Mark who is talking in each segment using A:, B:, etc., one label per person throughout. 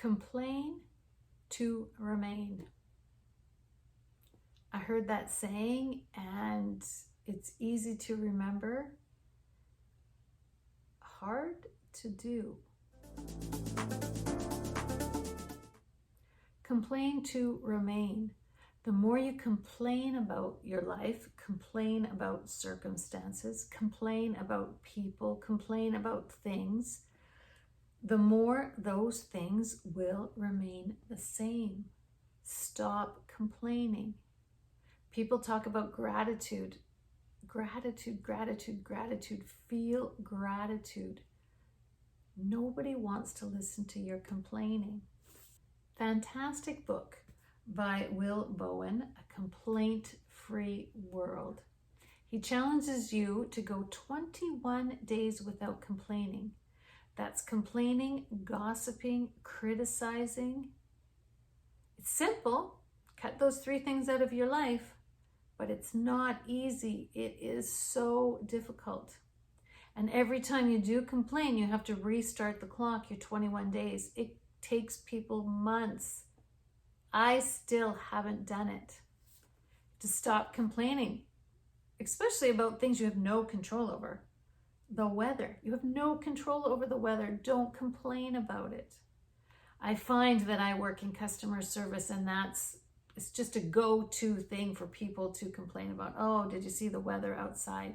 A: Complain to remain. I heard that saying and it's easy to remember, hard to do. Complain to remain. The more you complain about your life, complain about circumstances, complain about people, complain about things, the more those things will remain the same. Stop complaining. People talk about gratitude. Gratitude, gratitude, gratitude. Feel gratitude. Nobody wants to listen to your complaining. Fantastic book by Will Bowen, A Complaint-Free World. He challenges you to go 21 days without complaining. That's complaining, gossiping, criticizing. It's simple. Cut those 3 things out of your life, but it's not easy. It is so difficult. And every time you do complain, you have to restart the clock, your 21 days. It takes people months. I still haven't done it. To stop complaining, especially about things you have no control over. The weather. You have no control over the weather. Don't complain about it. I find that I work in customer service and it's just a go-to thing for people to complain about. Oh, did you see the weather outside?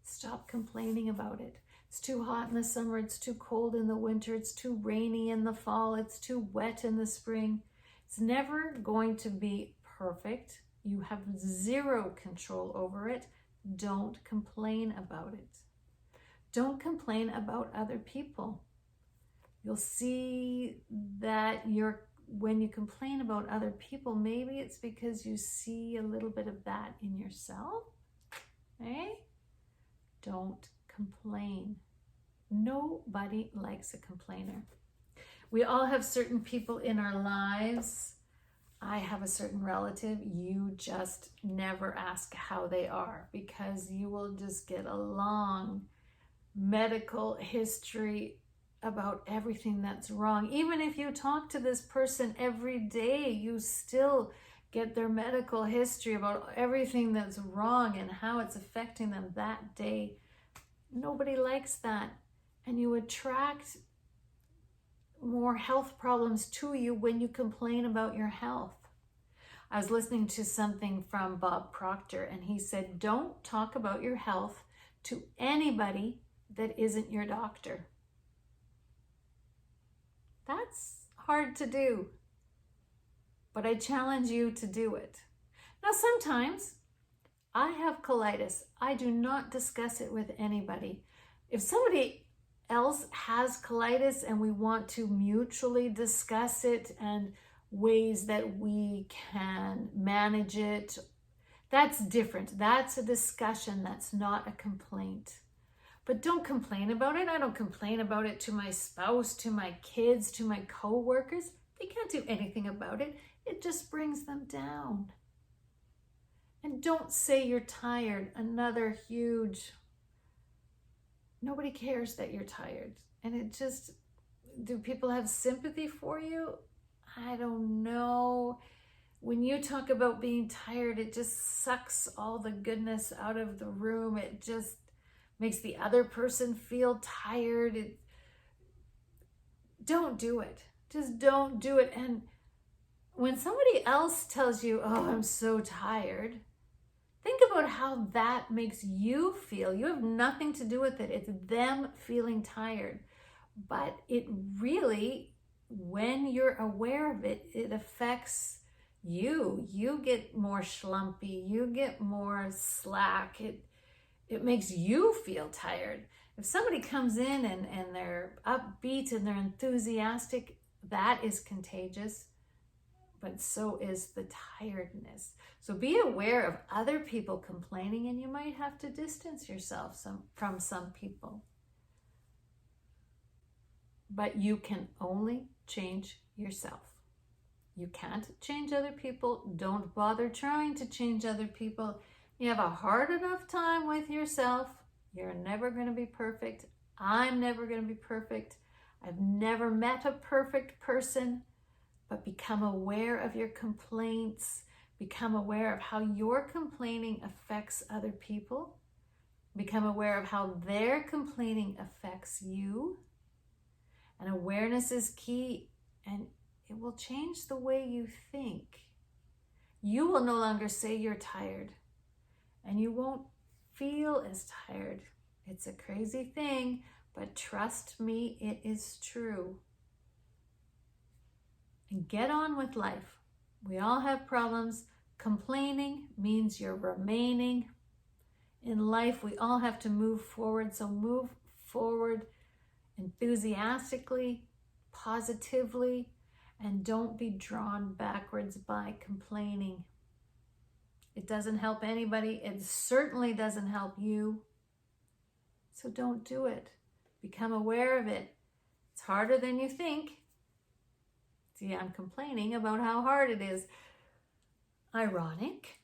A: Stop complaining about it. It's too hot in the summer. It's too cold in the winter. It's too rainy in the fall. It's too wet in the spring. It's never going to be perfect. You have zero control over it. Don't complain about it. Don't complain about other people. You'll see that when you complain about other people, maybe it's because you see a little bit of that in yourself. Eh? Don't complain. Nobody likes a complainer. We all have certain people in our lives. I have a certain relative. You just never ask how they are because you will just get a long medical history about everything that's wrong. Even if you talk to this person every day, you still get their medical history about everything that's wrong and how it's affecting them that day. Nobody likes that. And you attract more health problems to you when you complain about your health. I was listening to something from Bob Proctor and he said, don't talk about your health to anybody that isn't your doctor. That's hard to do, but I challenge you to do it. Now, sometimes I have colitis. I do not discuss it with anybody. If somebody else has colitis and we want to mutually discuss it and ways that we can manage it, that's different. That's a discussion. That's not a complaint. But don't complain about it. I don't complain about it to my spouse, to my kids, to my co-workers. They can't do anything about it. It just brings them down. And don't say you're tired. Another huge, nobody cares that you're tired. And it just, do people have sympathy for you? I don't know. When you talk about being tired, it just sucks all the goodness out of the room. It just makes the other person feel tired. Don't do it. Just don't do it. And when somebody else tells you, oh, I'm so tired, think about how that makes you feel. You have nothing to do with it. It's them feeling tired. But it really, when you're aware of it, it affects you. You get more schlumpy. You get more slack. It makes you feel tired. If somebody comes in and they're upbeat and they're enthusiastic, that is contagious, but so is the tiredness. So be aware of other people complaining, and you might have to distance yourself from some people. But you can only change yourself. You can't change other people. Don't bother trying to change other people. You have a hard enough time with yourself. You're never going to be perfect. I'm never going to be perfect. I've never met a perfect person, but become aware of your complaints. Become aware of how your complaining affects other people. Become aware of how their complaining affects you. And awareness is key, and it will change the way you think. You will no longer say you're tired, and you won't feel as tired. It's a crazy thing, but trust me, it is true. And get on with life. We all have problems. Complaining means you're remaining. In life, we all have to move forward, so move forward enthusiastically, positively, and don't be drawn backwards by complaining. It doesn't help anybody. It certainly doesn't help you. So don't do it. Become aware of it. It's harder than you think. See, I'm complaining about how hard it is. Ironic.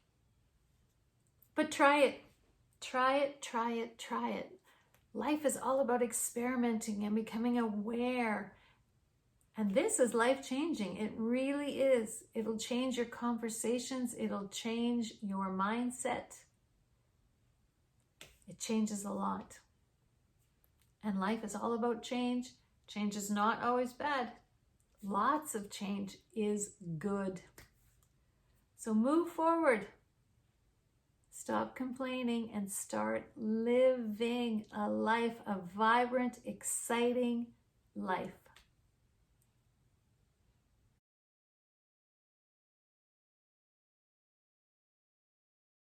A: But try it. Try it, try it, try it. Life is all about experimenting and becoming aware. And this is life-changing. It really is. It'll change your conversations. It'll change your mindset. It changes a lot. And life is all about change. Change is not always bad. Lots of change is good. So move forward. Stop complaining and start living a life, a vibrant, exciting life.